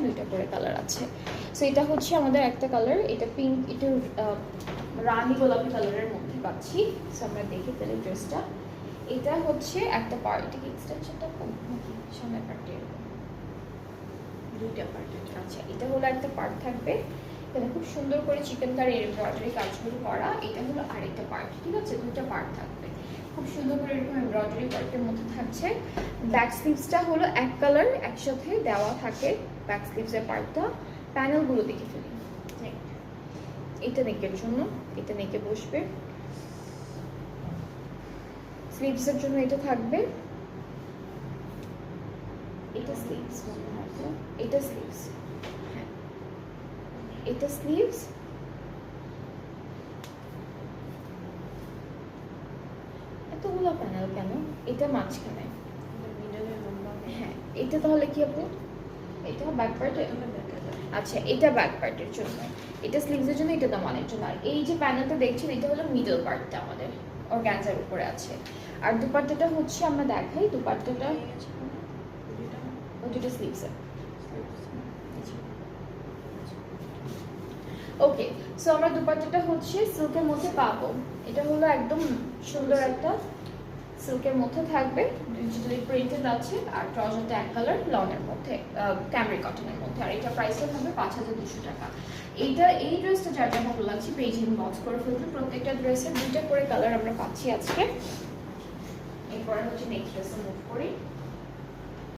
দুইটা করে কালার আছে। সো এটা হচ্ছে আমাদের একটা কালার, এটা পিঙ্ক, একটু রানী গোলাপি কালারের মধ্যে পাচ্ছি। সো আমরা দেখে ফেলি ড্রেসটা। এটা হচ্ছে একটা পার্ট, এটা কি এক্সটেনশনটা কম নাকি সামনের পার্টে? দুইটা পার্ট। আচ্ছা, এটা হলো একটা পার্ট থাকবে, এখানে খুব সুন্দর করে চিকেন কারি এমব্রয়ডারি কাজগুলো করা। এটা হলো আরেকটা পার্ট, ঠিক আছে? দুইটা পার্ট থাকবে, খুব সুন্দর করে এরকম এমব্রয়ডারি পার্টের মধ্যে থাকছে। ব্যাক স্লিভসটা হলো এক কালার একসাথে দেওয়া থাকে, ব্যাক স্লিভসের পার্টটা। প্যানেলগুলো দেখে ফেলি। এটা নেকের জন্য, এটা নেকে বসবে। স্লিভসের জন্য এটা থাকবে, এটা স্লিভস মনে হয় তো, এটা স্লিভস, হ্যাঁ এটা স্লিভস। এতগুলো প্যানেল কেন? এটা মাঝখানে, হ্যাঁ এটা তাহলে কি আপু? এটা ব্যাক পার্টে, আচ্ছা এটা ব্যাক পার্টের জন্য, এটা স্লিভসের জন্য, এটা দামানের জন্য। আর এই যে প্যানেলটা দেখছেন এটা হলো মিডল পার্টটা আমাদের অর্গানজার উপরে আছে। আর দুপাট্টাটা হচ্ছে আমরা দেখাই, দুপাট্টাটা দুটো স্লিভসের। ওকে, সো আমরা দুপাট্টাটা হচ্ছে সিল্কের মধ্যে পাবো। এটা হলো একদম সুন্দর একটা সিল্কের মধ্যে থাকবে, ডিজিটালি প্রিন্টেড আছে। আর ট্রাউজারটা এক কালার লনের মধ্যে, ক্যামরি কটনের মধ্যে। আর এটা প্রাইসটা থাকবে 5200 টাকা। এইটা, এই ড্রেসটা যার যা ভালো লাগছে পেজ ইনবক্স করে ফেলবে। প্রত্যেকটা ড্রেসের দুইটা করে কালার আমরা পাচ্ছি আজকে। এরপরে হচ্ছে নেক্সট ড্রেসে মুভ করি।